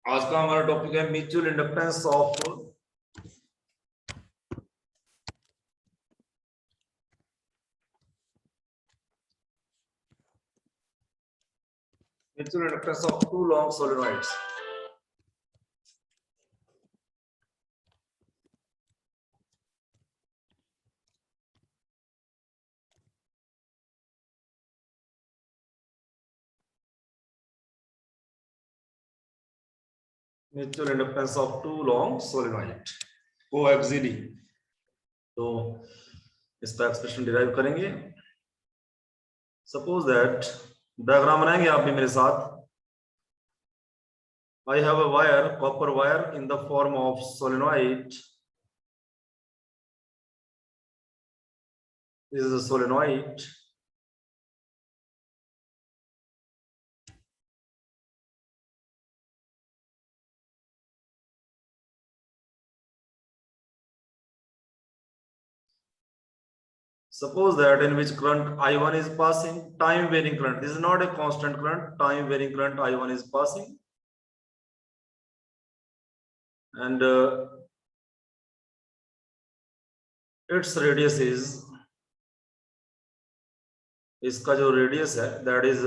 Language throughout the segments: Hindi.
आज का हमारा टॉपिक है mutual inductance of two long solenoids. Mutual inductance of two long solenoid coaxially. तो इसका एक्सप्रेशन डिराइव करेंगे। सपोज दैट डायग्राम बनाएंगे आप भी मेरे साथ। I have a wire, copper wire in the form of solenoid. This is a solenoid. Suppose that in which current I1 is passing, time varying current. This is not a constant current, time varying current I1 is passing. And its radius is, इसका जो रेडियस है that is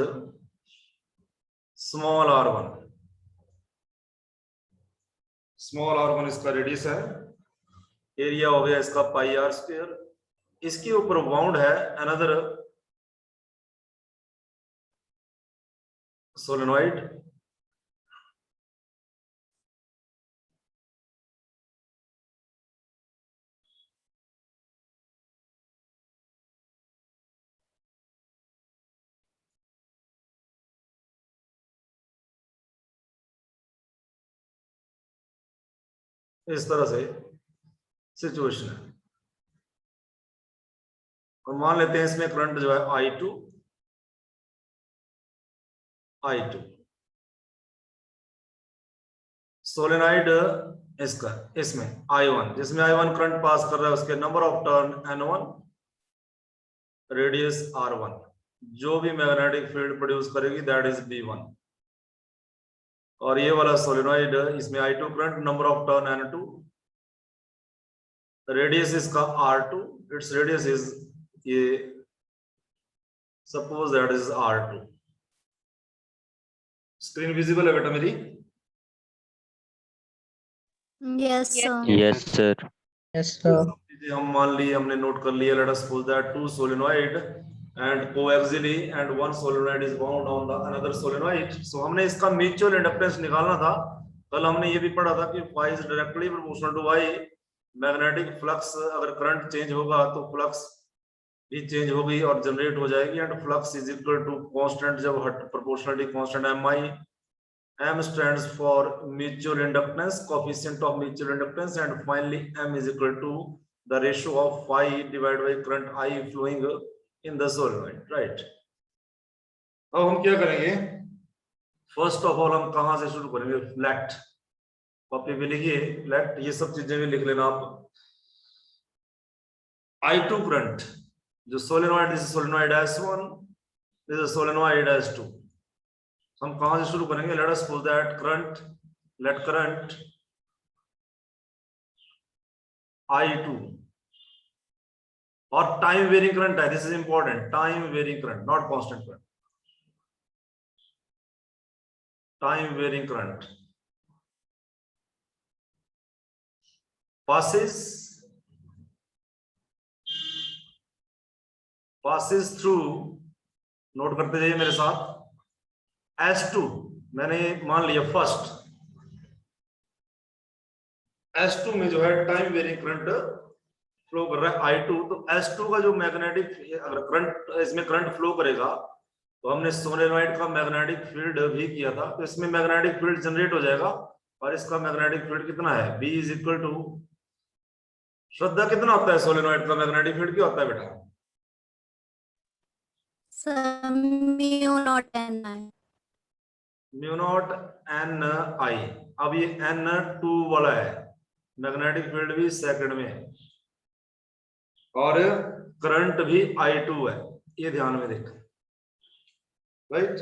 small r1. Small r1 इसका रेडियस है। एरिया हो गया इसका पाई आर स्क्वायर। इसके ऊपर बाउंड है अनदर सोलेनॉइड। इस तरह से सिचुएशन है। और मान लेते हैं इसमें करंट जो है I2 सोलेनॉइड इसका, इसमें I1, जिसमें I1 करंट पास कर रहा है, उसके number of turn N1, radius R1, जो भी मैग्नेटिक फील्ड प्रोड्यूस करेगी दैट इज B1। और ये वाला सोलेनॉइड, इसमें I2 current, number of turn N2, radius इसका R2, इट्स रेडियस इज ये, suppose that is R2। Screen visible है बेटा मेरी? Yes, sir. Yes, sir. Yes, sir. हम मान लिए, हमने नोट कर लिया। Let us suppose that two solenoid and coaxially and one solenoid is bound on the another solenoid. So हमने इसका म्यूचुअल इंडक्टेंस निकालना था। कल हमने ये भी पढ़ा था कि phi is directly proportional to y। Magnetic flux, अगर करंट चेंज होगा तो फ्लक्स भी चेंज होगी और जनरेट हो जाएगी। And flux is equal to constant, जब proportionality constant mi, m stands for mutual inductance, coefficient of mutual inductance, and finally m is equal to the ratio of phi divided by current I flowing in the solenoid, right? अब हम क्या करेंगे? फर्स्ट ऑफ ऑल हम कहां से शुरू करेंगे? फ्लैट। कॉपी पे लिखिए फ्लैट, ये सब चीजें भी लिख लेना आप। I2 करंट, जो solenoid, this is solenoid S1, this is solenoid S2। हम कहां से शुरू करेंगे? Let us suppose that current, let current I2 और टाइम वेरिंग करंट है, this is important, time varying current, not constant current, time varying current passes through, note करते जाइए मेरे साथ, S2 मैंने मान लिया फर्स्ट। S2 में जो है टाइम वेरिंग करंट फ्लो कर रहा है I2, तो S2 का जो मैग्नेटिक, अगर करंट, इसमें करंट फ्लो करेगा तो हमने सोलेनॉइड का मैग्नेटिक फील्ड भी किया था, तो इसमें मैग्नेटिक फील्ड जनरेट हो जाएगा। और इसका मैग्नेटिक फील्ड कितना है? B इज इक्वल टू, श्रद्धा कितना होता है सोलेनॉइड का मैग्नेटिक फील्ड? क्या होता है बेटा? Sir, mu naught Ni. Mu naught Ni। अब ये N2 वाला है, मैग्नेटिक फील्ड भी सेकंड में है और करंट भी I2 है, ये ध्यान में देख, राइट?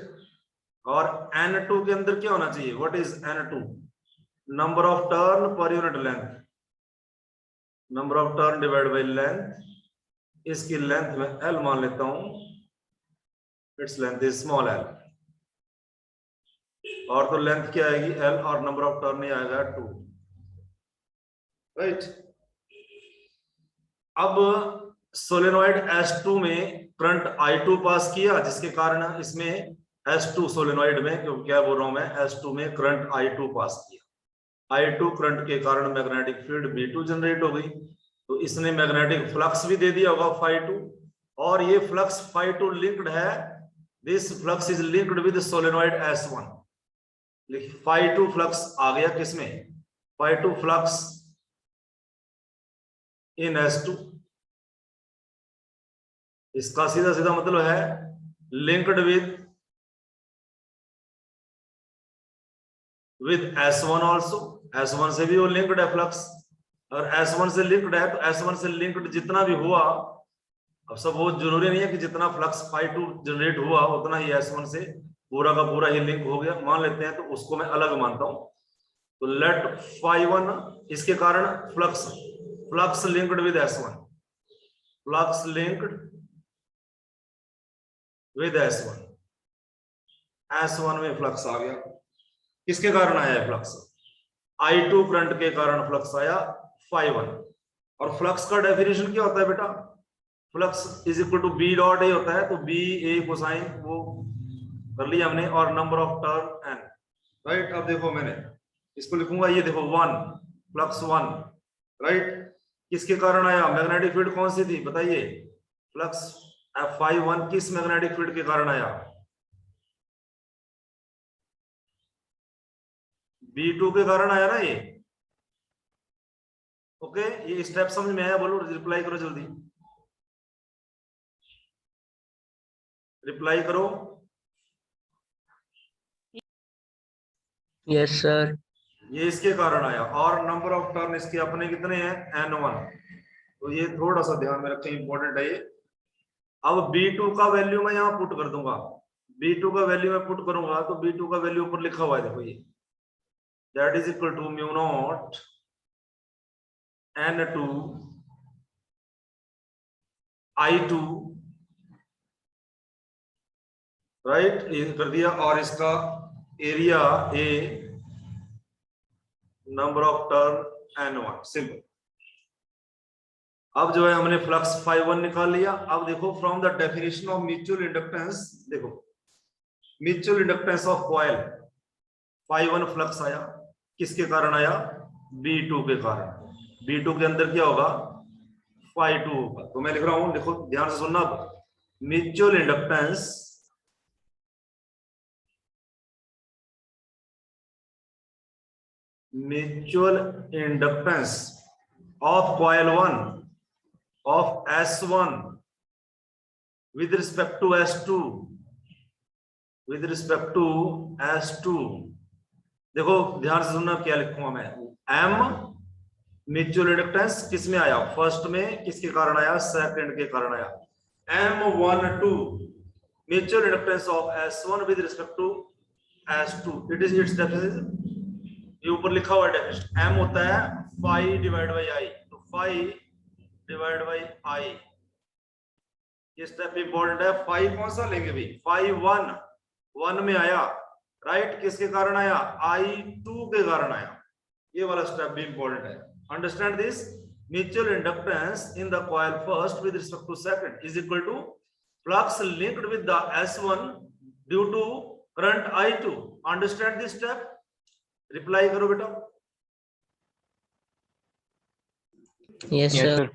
और N2 के अंदर क्या होना चाहिए? What is N2? Number of turn per unit length, number of turn divide by length, इसकी लेंथ में एल मान लेता हूं, its length is small L, और तो लेंथ क्या आएगी एल, और नंबर ऑफ टर्न ही आएगा 2, राइट। अब सोलेनॉइड S2 में करंट I2 पास किया, जिसके कारण इसमें S2 सोलेनॉइड में, क्यों क्या बोल रहा हूं मैं, S2 में करंट I2 पास किया, I2 करंट के कारण मैग्नेटिक फील्ड B2 जनरेट हो गई, तो इसने मैग्नेटिक फ्लक्स भी दे दिया होगा phi2, और ये फ्लक्स phi2 लिंक्ड है, this flux is linked with solenoid S1। phi2 flux आ गया किसमें, phi2 फ्लक्स इन S2, इसका सीधा सीधा मतलब है linked with S1 also, S1 से भी वो लिंक्ड है फ्लक्स, और S1 से लिंक्ड है तो S1 से लिंक्ड जितना भी हुआ, अब सब वो जरूरी नहीं है कि जितना फ्लक्स phi2 जनरेट हुआ उतना ही S1 से पूरा का पूरा ही लिंक हो गया, मान लेते हैं, तो उसको मैं अलग मानता हूं। तो लेट phi1, इसके कारण flux linked with S1, flux linked with S1, S1 में फ्लक्स आ गया, किसके कारण आया है फ्लक्स, I2 करंट के कारण फ्लक्स आया phi1। और फ्लक्स का डेफिनेशन क्या होता है बेटा, flux is equal to B dot A होता है, तो बी ए कोसाइन वो कर लिया हमने, और number of turn N, right. अब देखो मैंने इसको लिखूंगा, ये देखो 1 फ्लक्स 1, राइट, किसके कारण आया, मैग्नेटिक फील्ड कौन सी थी बताइए, फ्लक्स phi1 किस मैग्नेटिक फील्ड के कारण आया, B2 के कारण आया ना ये, ओके। ये स्टेप समझ में आया, बोलो रिप्लाई करो जल्दी, रिप्लाई करो। Yes sir. ये इसके कारण आया, और नंबर ऑफ टर्न इसके अपने कितने हैं N1, तो ये थोड़ा सा ध्यान में रखें, इंपॉर्टेंट है ये। अब B2 का वैल्यू मैं यहां पुट कर दूंगा, B2 का वैल्यू मैं पुट करूंगा, तो B2 का वैल्यू ऊपर लिखा हुआ है, देखो ये, that is equal to mu naught N2 I2, right, ये कर दिया, और इसका area A, number of turn N1, simple. अब जो है हमने फ्लक्स phi1 निकाल लिया। अब देखो from the definition of mutual inductance, देखो mutual inductance of coil, phi1 flux आया, किसके कारण आया, B2 के कारण, B2 के अंदर क्या होगा, phi2 होगा। तो मैं लिख रहा हूं, देखो ध्यान से सुनना, mutual inductance of coil 1 of S1 with respect to S2, with respect to S2, देखो ध्यान से सुनना क्या लिखूंगा मैं, M म्यूचुअल इंडक्टेंस किस में आया, फर्स्ट में, किसके कारण आया, सेकंड के कारण आया, M12 mutual inductance of S1 with respect to S2, it is its definition, ये ऊपर लिखा हुआ डेफिनेशन, M होता है phi डिवाइड बाई I, तो phi डिवाइड बाई I, ये स्टेप इंपॉर्टेंट है। phi कौन सा लेंगे भाई, phi1 1 में आया, राइट, किसके कारण आया, I2 के कारण आया, ये वाला स्टेप भी इंपॉर्टेंट है, understand this. Mutual inductance in the coil first with respect to second is equal to flux linked with the S1 due to current I2, understand this step, reply करो बेटा। Yes sir.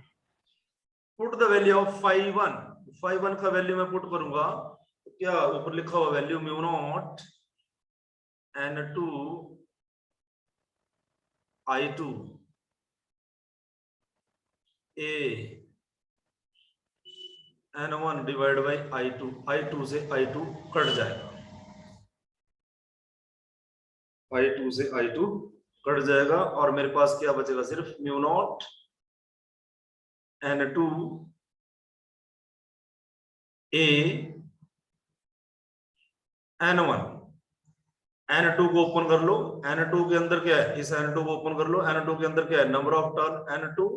Put the value of phi1 का वैल्यू मैं पुट करूंगा, तो क्या ऊपर लिखा हुआ value mu naught N2 I2 A N1 divide by I2 से I2 कट जाएगा, I2 से I2 कट जाएगा, और मेरे पास क्या बचेगा, सिर्फ mu naught N2 A N1, N2 को ओपन कर लो, N2 के अंदर क्या है, इस N2 को ओपन कर लो, N2 के अंदर क्या है, number of turn N2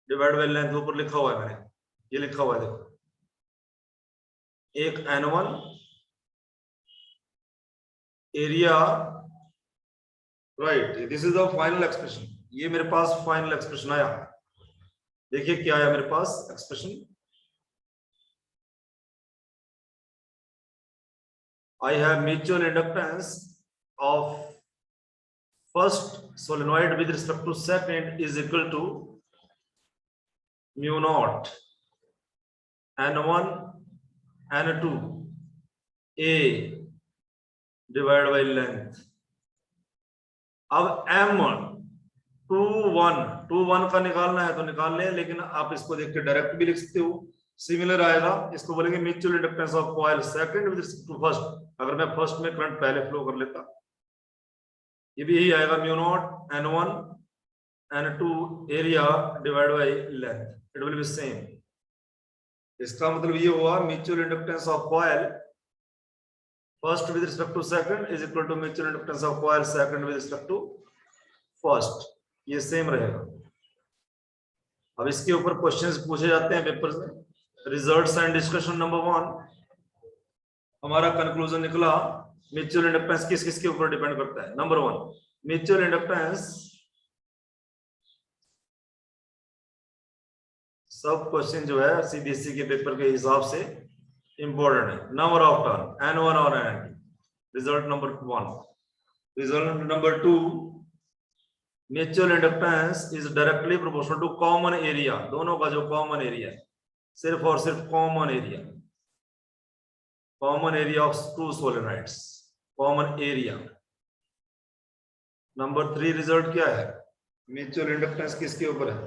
divide by length, ऊपर लिखा हुआ है मैंने, ये लिखा हुआ है देखो, एक N1 area, right, this is the final expression, ये मेरे पास फाइनल एक्सप्रेशन आया। देखिए क्या आया मेरे पास expression, I have mutual inductance of first solenoid with respect to second is equal to mu naught N1 N2 A divided by length। अब M21 का निकालना है तो निकाल लें, लेकिन आप इसको देख के डायरेक्ट भी लिख सकते हो, सिमिलर आएगा, इसको बोलेंगे mutual inductance of coil second with respect to first. अगर मैं फर्स्ट में करंट पहले फ्लो कर लेता, ये भी यही आएगा, mu naught N1 N2 area divide by length, it will be same. इसका मतलब ये हुआ mutual inductance of coil first with respect to second is equal to mutual inductance of coil second with respect to first, ये सेम रहेगा। अब इसके ऊपर क्वेश्चंस पूछे जाते हैं पेपर में। रिजल्ट्स एंड डिस्कशन नंबर 1, हमारा कंक्लूजन निकला म्यूचुअल इंडक्टेंस किस किस के ऊपर डिपेंड करता है। नंबर 1, म्यूचुअल इंडक्टेंस, सब क्वेश्चन जो है सीबीएसई के पेपर के हिसाब से इंपॉर्टेंट है। नंबर ऑफ टर्न N1 और N2, result number 1। Result number 2, mutual inductance is directly proportional to common area, दोनों का जो कॉमन एरिया है, सिर्फ और सिर्फ common area of two solenoids, common area. Number 3 result क्या है, म्यूचुअल इंडक्टेंस किसके ऊपर है,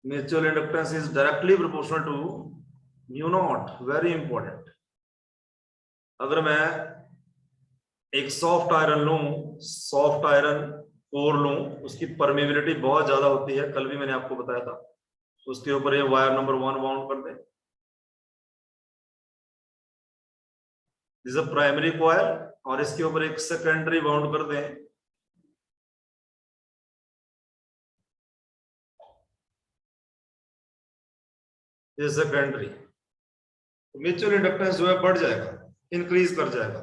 mutual inductance is directly proportional to mu naught, very important. अगर मैं एक सॉफ्ट आयरन लूं, सॉफ्ट आयरन कोर लूं, उसकी परमेबिलिटी बहुत ज्यादा होती है, कल भी मैंने आपको बताया था। उसके ऊपर ये वायर नंबर 1 बाउंड कर दें, दिस इज प्राइमरी कॉइल, और इसके ऊपर एक सेकेंडरी बाउंड कर दें, ये सेकेंडरी। म्यूचुअल इंडक्टेंस जो है बढ़ जाएगा, इंक्रीज कर जाएगा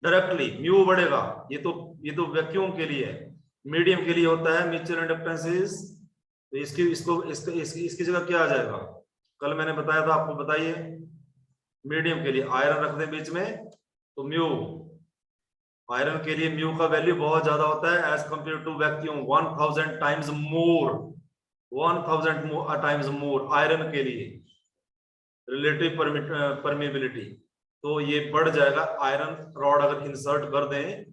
डायरेक्टली, म्यू बढ़ेगा। ये तो वैक्यूम के लिए है, मीडियम के लिए होता है म्यूचुअल इंडक्टेंस इज, तो इसकी जगह क्या आ जाएगा, कल मैंने बताया था आपको, बताइए। मीडियम के लिए आयरन रख दें बीच में, तो म्यू, आयरन के लिए म्यू का वैल्यू बहुत ज्यादा होता है as compare to vacuum, 1000 times more, 1000 times more iron के लिए रिलेटिव परमिबिलिटी। तो ये बढ़ जाएगा, आयरन रॉड अगर इंसर्ट कर दें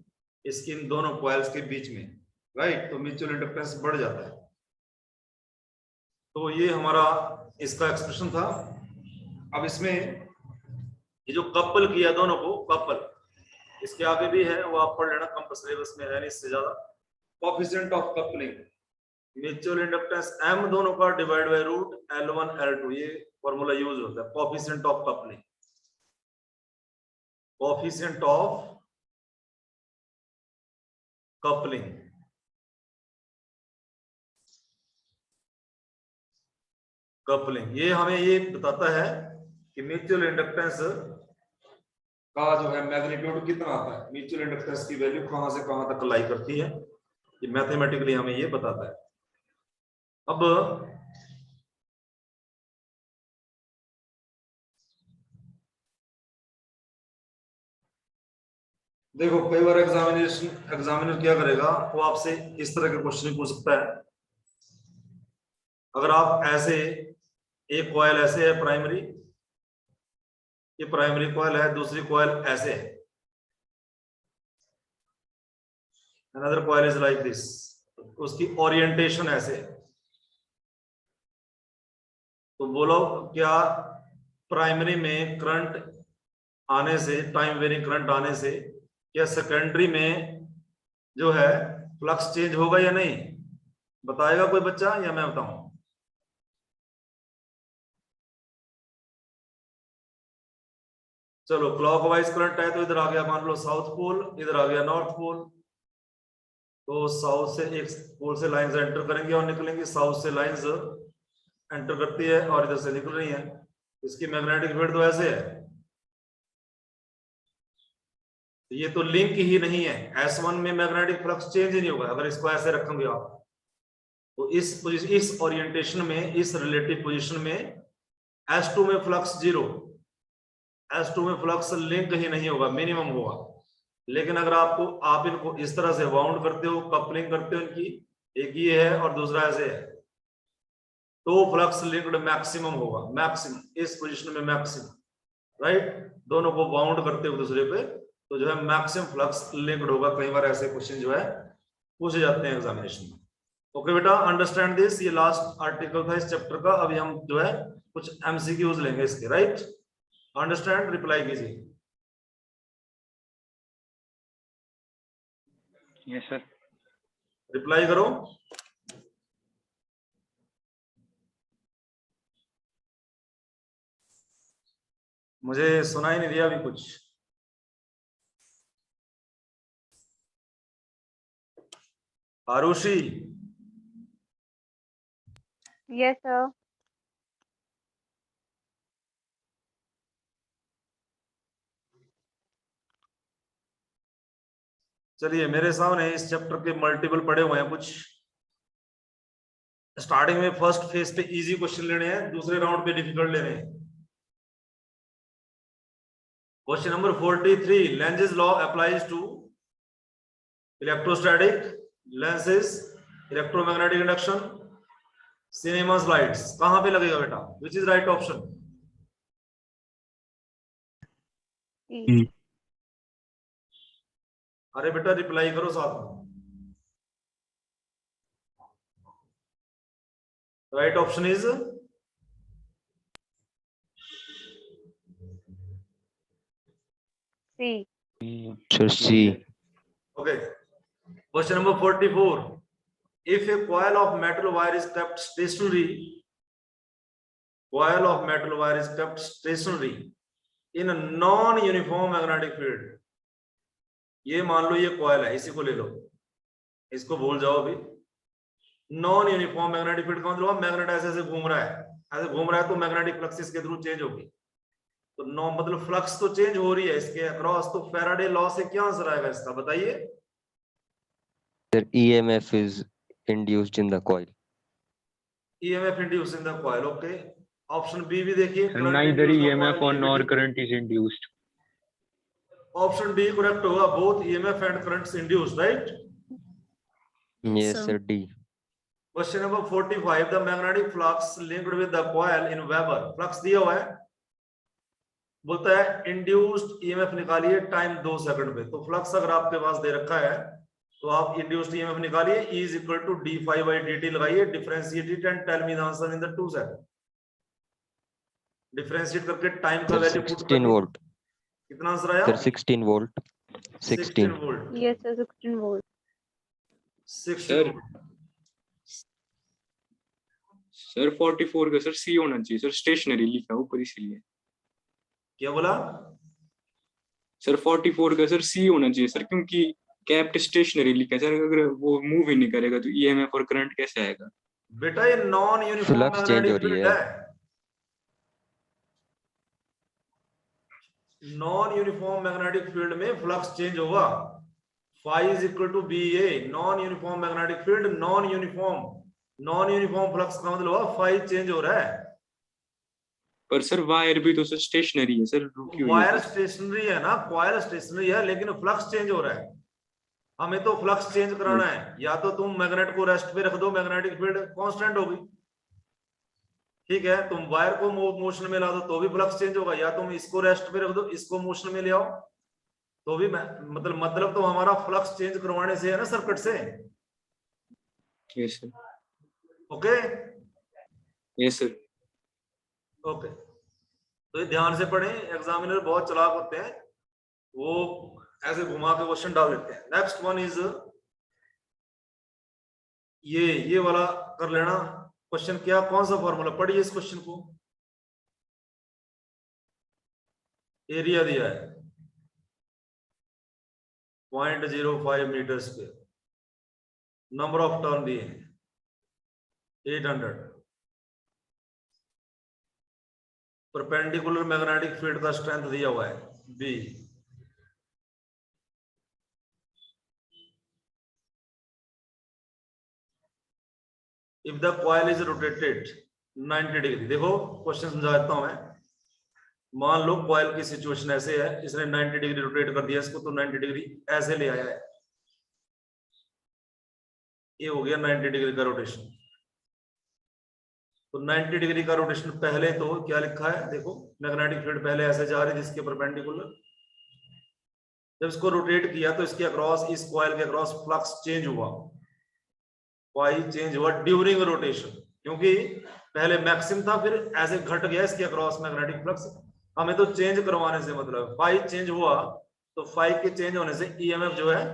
इसकी इन दोनों कॉइल्स के बीच में, राइट, तो म्यूचुअल इंडक्टेंस बढ़ जाता है। तो ये हमारा इसका एक्सप्रेशन था। अब इसमें ये जो कपल किया दोनों को, कपल, इसके आगे भी है, वो आप पढ़ लेना, कंपल्सरी बस में है नहीं इससे ज्यादा। Coefficient of coupling, mutual inductance M दोनों का divide by root L1 L2, ये फॉर्मूला यूज होता है। Coefficient of coupling, coefficient of coupling, coupling ये हमें ये बताता है कि म्यूचुअल इंडक्टेंस का जो है मैग्नीट्यूड कितना आता है, म्यूचुअल इंडक्टेंस की वैल्यू कहां से कहां तक लाई करती है, ये मैथमेटिकली हमें ये बताता है। अब देखो, कई बार एग्जामिनर क्या करेगा, वो आपसे इस तरह के क्वेश्चन पूछ सकता है। अगर आप ऐसे, एक कॉइल ऐसे है प्राइमरी, ये प्राइमरी कॉइल है, दूसरी कॉइल ऐसे है, another coil is like this, उसकी ओरिएंटेशन ऐसे है, तो बोलो क्या प्राइमरी में करंट आने से, टाइम वेरिंग करंट आने से, क्या सेकेंडरी में जो है फ्लक्स चेंज होगा या नहीं, बताएगा कोई बच्चा या मैं बताऊं? चलो क्लॉकवाइज करंट है तो इधर आ गया मान लो साउथ पोल, इधर आ गया नॉर्थ पोल। तो साउथ से एक पोल से लाइंस एंटर करेंगे और निकलेंगी, साउथ से लाइंस एंटर करती है और इधर से निकल रही है। इसकी मैग्नेटिक फील्ड तो ऐसे है, ये तो लिंक ही नहीं है। S1 में मैग्नेटिक फ्लक्स चेंज ही नहीं होगा अगर इसको ऐसे रखेंगे आप। तो इस ओरिएंटेशन में, इस रिलेटिव पोजीशन में S2 में फ्लक्स जीरो, S2 में फ्लक्स लिंक ही नहीं होगा, मिनिमम होगा। लेकिन अगर आप इनको इस तरह से बाउंड करते हो, कपलिंग करते हो इनकी, एक ये है और दूसरा ऐसे है, तो फ्लक्स लिंक्ड मैक्सिमम होगा, मैक्सिमम इस पोजीशन में मैक्सिमम, राइट। दोनों को बाउंड करते हो दूसरे पे तो जो है मैक्सिमम फ्लक्स लिंक्ड होगा। कई बार ऐसे क्वेश्चन जो है पूछे जाते हैं एग्जामिनेशन में। ओके बेटा, अंडरस्टैंड दिस। ये लास्ट आर्टिकल था इस चैप्टर का। अभी हम जो है कुछ एमसीक्यूज लेंगे इसके, राइट। अंडरस्टैंड, रिप्लाई कीजिए। Yes sir. रिप्लाई करो। मुझे सुनाई नहीं दिया अभी कुछ। Arushi, Yes, sir. चलिए मेरे सामने इस चैप्टर के मल्टीपल पड़े हुए हैं कुछ। स्टार्टिंग में फर्स्ट फेज पे इजी क्वेश्चन लेने हैं, दूसरे राउंड पे डिफिकल्ट लेने हैं। Question number 43, Lenz's law applies to electrostatic, lenses, electromagnetic induction, cinemas lights. कहां पे लगेगा बेटा? Which is right option? E. अरे बेटा रिप्लाई करो साथ में। Right option is C. Sir, C. okay. Question number 44, if a coil of metal wire is kept stationary, coil of metal wire is kept stationary in a non-uniform magnetic field. ये मान लो ये कॉइल है, इसी को ले लो, इसको भूल जाओ अभी। नॉन यूनिफॉर्म मैग्नेटिक फील्ड का मतलब मैग्नेट ऐसे ऐसे घूम रहा है, ऐसे घूम रहा है तो मैग्नेटिक फ्लक्स इसके थ्रू चेंज होगी। तो नो मतलब फ्लक्स तो चेंज हो रही है इसके अक्रॉस। तो फैराडे लॉ से क्या आंसर आएगा इसका, बताइए। Sir, EMF is induced in the coil. EMF induced in the coil, okay. Option B भी देखिए, Neither EMF or nor current is induced. Option D correct होगा, both EMF and currents induced, right? Yes, sir. sir, D. Question number 45, the magnetic flux linked with the coil in weber. Flux दिया हुआ है, बोलता है इंड्यूस्ड ईएमएफ निकालिए टाइम 2 सेकंड पे। तो फ्लक्स अगर आपके पास दे रखा है तो आप इंड्यूस्ड ईएमएफ निकालिए, E is equal to d∅dt लगाइए, differentiate it and tell me the answer in the 2 second. Differentiate करके टाइम का Sir, वैल्यू पुट 16 volt. कितना आंसर आया? Sir, 16 volt. 16. Volt. Yes, sir. 16 volt. 16 Sir. Sir 44 का सर सी होना चाहिए सर, स्टेशनरी लिखा ऊपर इसीलिए। क्या बोला? सर 44 का सर सी होना चाहिए सर, क्योंकि कैप्ट स्टेशनरी लिखा है सर। अगर वो मूव ही नहीं करेगा तो ईएमएफ और करंट कैसे आएगा? बेटा ये नॉन यूनिफॉर्म Flux change हो मैग्नेटिक रही फील्ड है। है। नॉन यूनिफॉर्म मैग्नेटिक फील्ड में फ्लक्स चेंज होगा। phi is equal to BA, non uniform magnetic field, non uniform flux का मतलब हुआ phi चेंज हो रहा है। पर सर वायर भी तो सर स्टेशनरी है सर, रुकी हुई वायर है। स्टेशनरी है ना, कॉइल स्टेशनरी है, लेकिन फ्लक्स चेंज हो रहा है। हमें तो फ्लक्स चेंज कराना है। या तो तुम मैग्नेट को रेस्ट पे रख दो, मैग्नेटिक फील्ड कांस्टेंट होगी, ठीक है। तुम वायर को मोशन में ला दो तो भी फ्लक्स चेंज होगा, या तुम इसको रेस्ट पे रख दो, इसको मोशन में ले आओ तो भी मतलब तो हमारा फ्लक्स चेंज करवाने से है ना, सर्किट से। Yes sir. Okay yes sir. Okay, तो ये ध्यान से पढ़ें, एग्जामिनर बहुत चालाक होते हैं, वो ऐसे घुमा के क्वेश्चन डाल देते हैं। नेक्स्ट वन इज ये वाला कर लेना क्वेश्चन। क्या, कौन सा फॉर्मूला? पढ़िए इस क्वेश्चन को। एरिया दिया है 0.05 metre square, number of turn दिए हैं 800, परपेंडिकुलर मैग्नेटिक फील्ड का स्ट्रेंथ दिया हुआ है B, if the coil is rotated 90 degree, देखो क्वेश्चन समझाता हूं मैं। मान लो कॉइल की सिचुएशन ऐसे है, इसने 90 डिग्री रोटेट कर दिया इसको, तो 90 डिग्री ऐसे ले आया है, ये हो गया 90 डिग्री का रोटेशन। तो 90 डिग्री का रोटेशन पहले तो क्या लिखा है, देखो मैग्नेटिक फील्ड पहले ऐसे जा रही थी इसके परपेंडिकुलर, जब इसको रोटेट किया तो इसके अक्रॉस, इस कॉइल के अक्रॉस फ्लक्स चेंज हुआ, वाई चेंज हुआ ड्यूरिंग रोटेशन, क्योंकि पहले मैक्सिमम था फिर ऐसे घट गया इसके अक्रॉस मैग्नेटिक फ्लक्स, हमें तो चेंज करवाने से मतलब फाई चेंज हुआ, तो फाई के चेंज होने से ईएमएफ जो है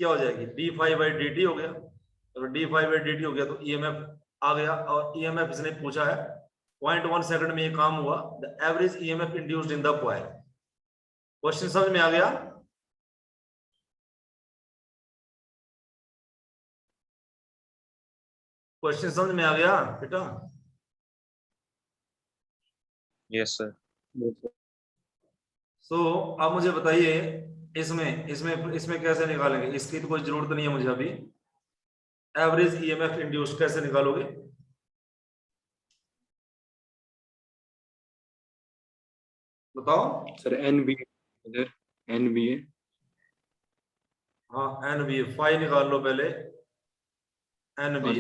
क्या हो जाएगी, d phi by d t हो गया। अगर d phi by d t हो गया तो ईएमएफ आ गया, और ईएमएफ इसने पूछा है 0.1 सेकंड में ये काम हुआ, the average EMF induced in the coil. Question समझ में आ गया? क्वेश्चन समझ में आ गया बेटा? Yes sir. सो अब मुझे बताइए इसमें इसमें इसमें कैसे निकालेंगे, इसकी तो कोई जरूरत नहीं है मुझे अभी। एवरेज ईएमएफ इंड्यूस्ड कैसे निकालोगे, बताओ? सर एन बी इधर, एन बी है। हाँ एन बी, फाई निकाल लो पहले, एन बी।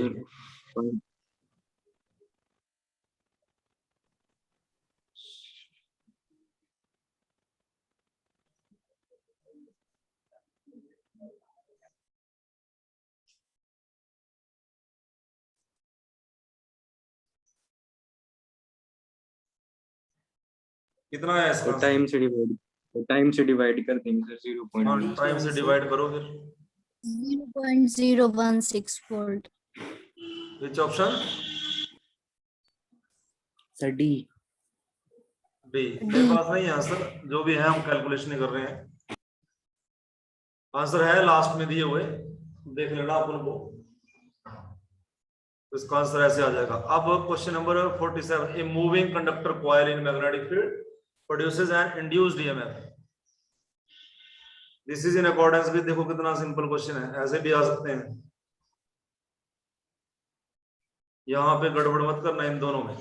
कितना है इसका? टाइम से डिवाइड कर देंगे सर 0.1। टाइम से डिवाइड करो फिर। 0.016 volt. Which option? Sir D. D. मेरे पास नहीं है आंसर, जो भी है हम कैलकुलेशन ही कर रहे हैं। आंसर है लास्ट में दिए हुए, देख लेना अपन को, तो इसका आंसर ऐसे आ जाएगा। अब question number 47, a moving conductor coil in magnetic field produces N induced EMF, this is in accordance with, देखो कितना सिंपल क्वेश्चन है, ऐसे भी आ सकते हैं, यहाँ पे गड़बड़ मत करना इन दोनों में।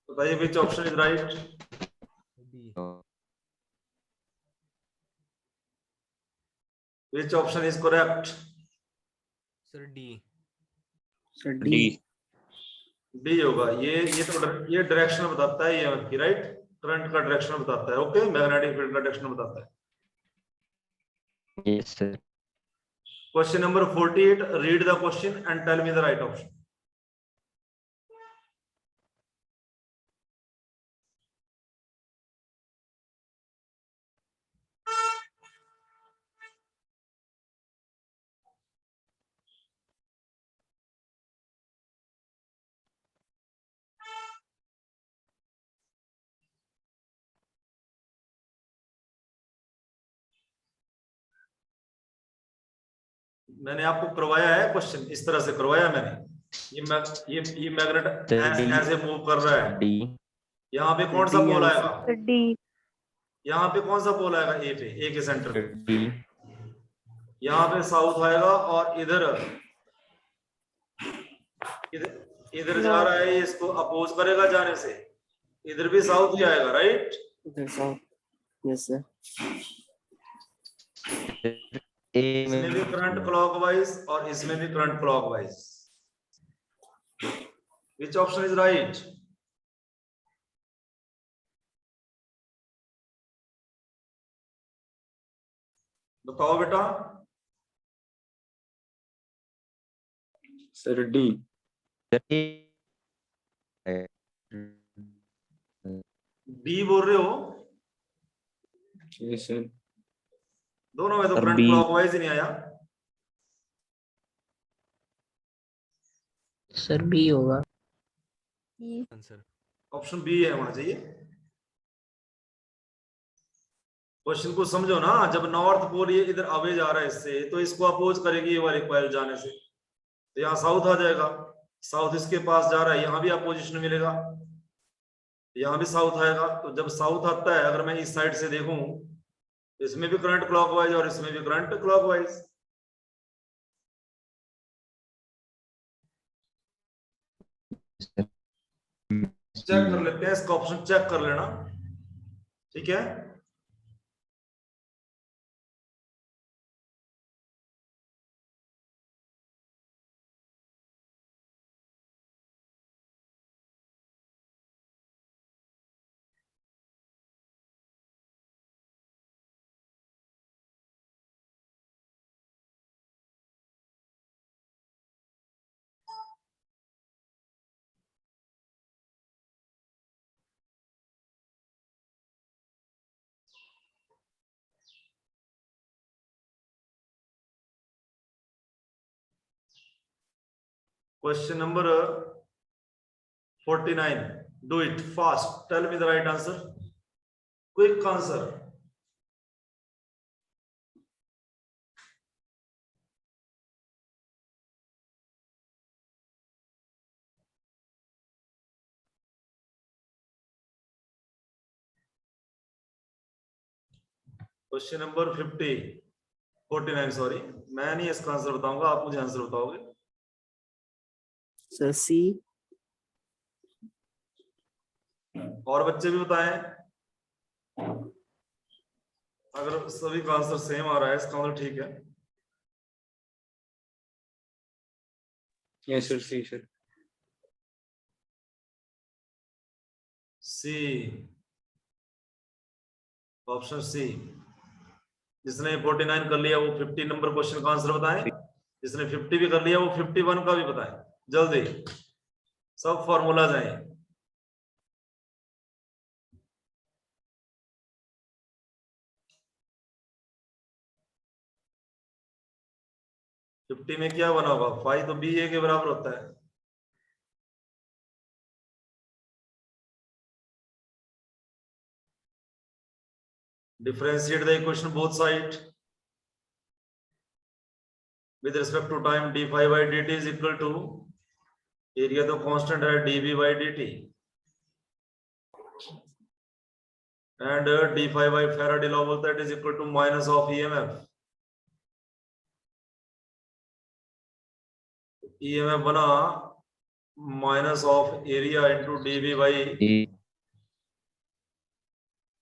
बताइए which option is right? Which option is correct? Sir D. Sir D. D होगा। ये डायरेक्शन बताता है ईएमएफ की, राइट? करंट का डायरेक्शन बताता है, ओके, मैग्नेटिक फील्ड का डायरेक्शन बताता है। Yes sir. Question number 48, read the question and tell me the right option. मैंने आपको करवाया है क्वेश्चन, इस तरह से करवाया मैंने। ये मैग्नेट ऐसे मूव कर रहा है, डी। यहाँ पे कौन सा पोल आएगा? डी। यहाँ पे कौन सा पोल आएगा? ए पे, ए के सेंटर पे। डी। यहाँ पे साउथ आएगा, और इधर इधर जा रहा है, इसको अपोज करेगा जाने से, इधर भी साउथ ही आएगा, राइट? Yes sir. इसमें भी करंट क्लॉकवाइज और इसमें भी current clockwise. Which option is right? बताओ बेटा। Sir D. डी बोल रहे हो? Yes sir. दोनों में तो सर, करंट B। क्लॉकवाइज ही नहीं आया। सर बी होगा। E. आंसर ऑप्शन बी है होना चाहिए। क्वेश्चन को समझो ना, जब नॉर्थ पोल ये इधर अवे जा रहा है इससे, तो इसको अपोज करेगी ये वाली कॉइल जाने से, तो यहाँ साउथ आ जाएगा। साउथ इसके पास जा रहा है, यहाँ भी अपोजिशन मिलेगा, यहाँ भी साउथ आएगा। तो जब साउथ आता है, अगर मैं इस साइड से देखूं, तो इसमें भी करंट क्लॉकवाइज और इसमें भी करंट क्लॉकवाइज। चेक कर लेते हैं, इसका ऑप्शन चेक कर लेना, ठीक है। Question number 49. Do it fast. Tell me the right answer. Quick answer. Question number 49 sorry, मैं नहीं इसका आंसर बताऊंगा, आप मुझे आंसर बताओगे। सर सी। और बच्चे भी बताएं, अगर सभी का आंसर सेम आ रहा है इसका मतलब ठीक है। यस सर, सी सर। सी, ऑप्शन सी। जिसने 49 कर लिया वो 50 नंबर क्वेश्चन का आंसर बताएं, जिसने 50 भी कर लिया वो 51 का भी बताएं, जल्दी। सब फॉर्मूला जाए। फिफ्टी में क्या बना होगा? 5 तो बी ए के बराबर होता है। Differentiate the equation both side. With respect to time, d phi by dt is equal to area तो constant है dv by dt and d phi by Faraday law बोलता है it is equal to minus of EMF. EMF बना minus of area into dv by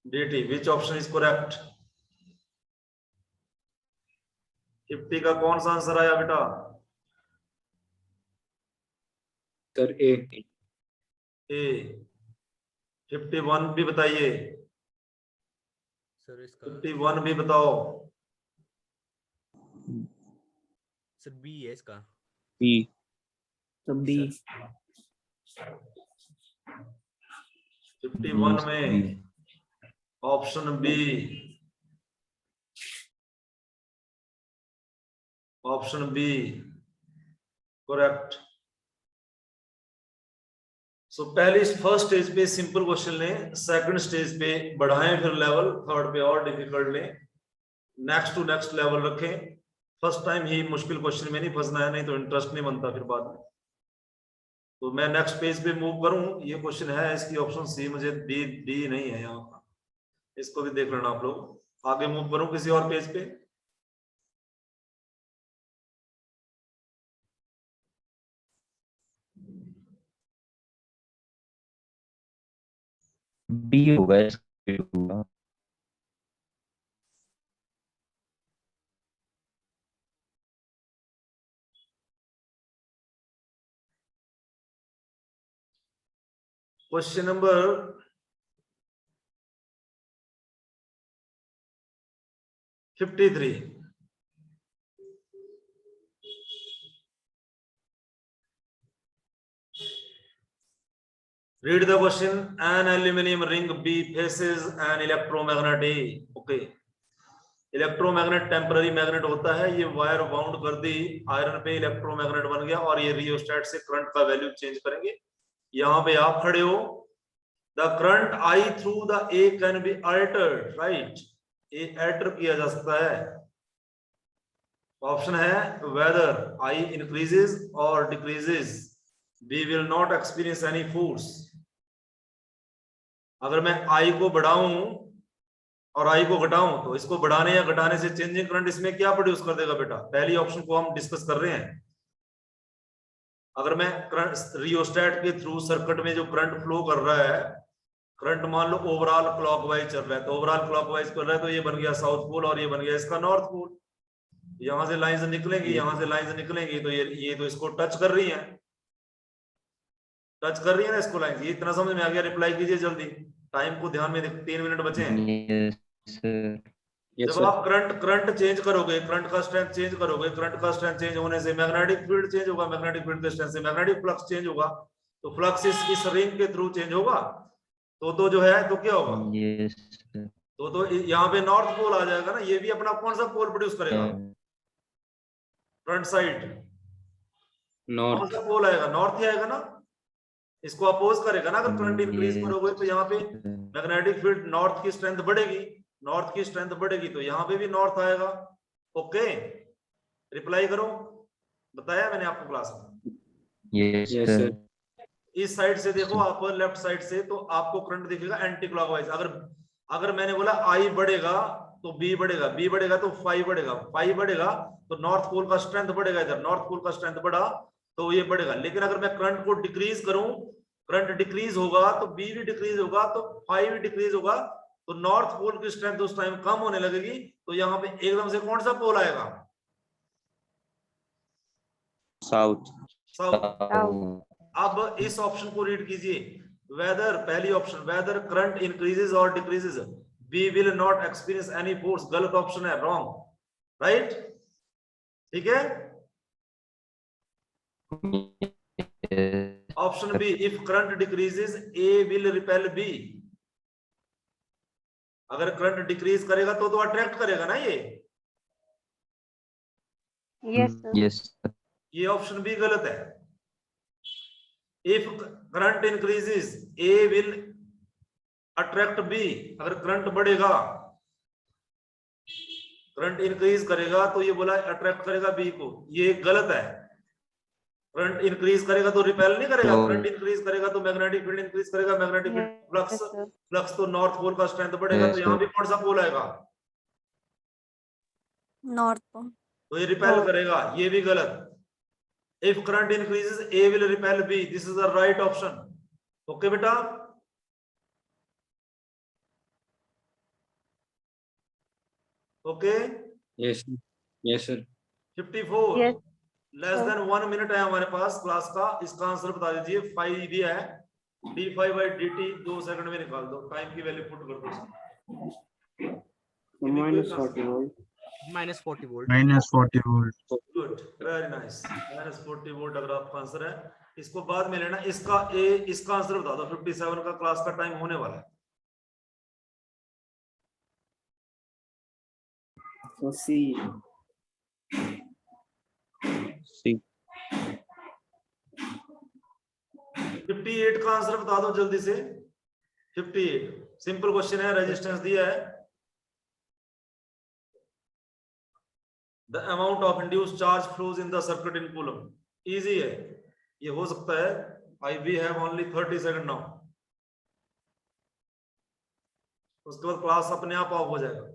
dt. Which option is correct? 50 का कौन सा आंसर आया बेटा? सर ए। ए। 51 भी बताइए। सर इसका 51 भी बताओ। सर बी है इसका। बी। तो बी। 51 में option B, option B correct. So पहले फर्स्ट स्टेज पे सिंपल क्वेश्चन लें, सेकंड स्टेज पे बढ़ाएं फिर लेवल, थर्ड पे और डिफिकल्ट लें, नेक्स्ट टू नेक्स्ट लेवल रखें। फर्स्ट टाइम ही मुश्किल क्वेश्चन में नहीं फंसना है, नहीं तो इंटरेस्ट नहीं बनता फिर बाद में। तो मैं नेक्स्ट पेज पे मूव करूं, ये क्वेश्चन है इसकी ऑप्शन सी, मुझे डी डी नहीं है यहाँ का, इसको भी देख लेना आप लोग। आगे मूव करूं किसी और पेज पे। बी होगा। Question number 53। Read the question. An aluminum ring B faces an electromagnet A. Okay. Electromagnet temporary magnet होता है, ये वायर बाउंड कर दी आयरन पे, इलेक्ट्रोमैग्नेट बन गया और ये रियोस्टेट से करंट का वैल्यू चेंज करेंगे। यहाँ पे आप खड़े हो, the current I through the A can be altered, right? ये एंटर किया जा सकता है। ऑप्शन है वेदर आई इंक्रीजेस और decreases we will not experience any force. अगर मैं आई को बढ़ाऊं और आई को घटाऊं तो इसको बढ़ाने या घटाने से चेंजिंग करंट इसमें क्या प्रोड्यूस कर देगा बेटा? पहली ऑप्शन को हम डिस्कस कर रहे हैं। अगर मैं रियोस्टेट के थ्रू सर्किट में जो करंट फ्लो कर रहा है, करंट मान लो ओवरऑल क्लॉकवाइज चल रहा है, तो ओवरऑल क्लॉकवाइज चल रहा है तो ये बन गया साउथ पोल और ये बन गया इसका नॉर्थ पोल। यहां से लाइंस निकलेंगी, यहां से लाइंस निकलेंगी, तो ये तो इसको टच कर रही है, टच कर रही है ना इसको लाइंस। ये इतना समझ में आ गया? रिप्लाई कीजिए जल्दी, टाइम को ध्यान में 3 मिनट बचे हैं। Yes, sir. जब आप करंट चेंज करोगे, करंट का स्ट्रेंथ चेंज करोगे, करंट का स्ट्रेंथ चेंज होने से मैग्नेटिक फील्ड चेंज होगा, मैग्नेटिक फील्ड के स्ट्रेंथ से मैग्नेटिक फ्लक्स चेंज होगा, तो फ्लक्स इस रिंग के थ्रू चेंज होगा। तो जो है तो क्या होगा? Yes, sir. तो यहाँ पे नॉर्थ पोल आ जाएगा ना। ये भी अपना कौन सा पोल प्रोड्यूस करेगा? फ्रंट साइड कौन नॉर्थ। सा पोल आएगा? नॉर्थ ही आएगा ना, इसको अपोज करेगा ना। अगर करंट इंक्रीज करोगे तो यहाँ पे मैग्नेटिक फील्ड नॉर्थ की स्ट्रेंथ बढ़ेगी, नॉर्थ की स्ट्रेंथ बढ़ेगी तो यहाँ पे भी नॉर्थ आएगा। ओके, रिप्लाई करो, बताया मैंने आपको क्लास में। Yes, yes sir. सर। इस साइड से देखो आप, लेफ्ट साइड से, तो आपको करंट दिखेगा एंटी क्लॉकवाइज। अगर मैंने बोला आई बढ़ेगा तो बी बढ़ेगा, बी बढ़ेगा तो फाई बढ़ेगा, फाई बढ़ेगा तो नॉर्थ पोल का स्ट्रेंथ बढ़ेगा। इधर नॉर्थ पोल का स्ट्रेंथ बढ़ा तो ये बढ़ेगा। लेकिन अगर मैं करंट को डिक्रीज करूं, करंट डिक्रीज होगा तो बी भी डिक्रीज होगा, तो फाई भी डिक्रीज होगा, तो नॉर्थ पोल की स्ट्रेंथ उस टाइम कम होने लगेगी। तो यहाँ पे एकदम से कौन सा पोल आएगा? South. साउथ। अब इस ऑप्शन को रीड कीजिए, वेदर, पहली ऑप्शन, वेदर करंट इंक्रीजेस और decreases we will not experience any force. गलत ऑप्शन है, रॉन्ग, राइट? ठीक है। Yes. Option B, if current decreases A will repel B. अगर करंट डिक्रीज करेगा तो अट्रैक्ट करेगा ना ये। Yes, sir. Yes, sir. ये ऑप्शन बी गलत है। If current increases A will attract B. अगर करंट बढ़ेगा, करंट इंक्रीज करेगा तो ये बोला अट्रैक्ट करेगा बी को, ये गलत है। करंट इंक्रीज करेगा तो रिपेल नहीं करेगा, No. करंट इंक्रीज करेगा तो मैग्नेटिक फील्ड इंक्रीज करेगा, magnetic field Yes, flux, sir. Flux तो नॉर्थ पोल का स्ट्रेंथ बढ़ेगा, Yes, तो यहाँ sir. भी कौन सा पोल आएगा? North Pole. तो ये रिपेल No. करेगा, ये भी गलत। If current increases A will repel B, this is the right option. Okay बेटा, okay. Yes yes sir. 54, Yes, less sir. Then 1 minute है हमारे पास क्लास का। इसका आंसर बता दीजिए। 5 दिया है, d5/dt 2 सेकंड में निकाल दो, टाइम की वैल्यू पुट कर दो। -40 volt. -40 volt. -40 volt. Good, very nice. -40 volt अगर आपका आंसर है, इसको बाद में लेना। इसका इसका आंसर बता दो। 57 का क्लास का टाइम होने वाला है। सी। C. 58 का आंसर बता दो जल्दी से। 58 सिंपल क्वेश्चन है, रेजिस्टेंस दिया है। The amount of induced charge flows in the circuit in coulomb. Easy है, ये हो सकता है। I we have only 30 second now. उसके बाद क्लास अपने आप ऑफ हो जाएगा।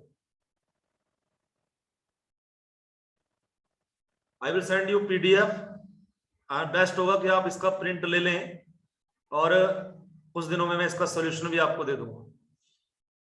I will send you PDF. Best होगा कि आप इसका प्रिंट ले लें और कुछ दिनों में मैं इसका सॉल्यूशन भी आपको दे दूंगा।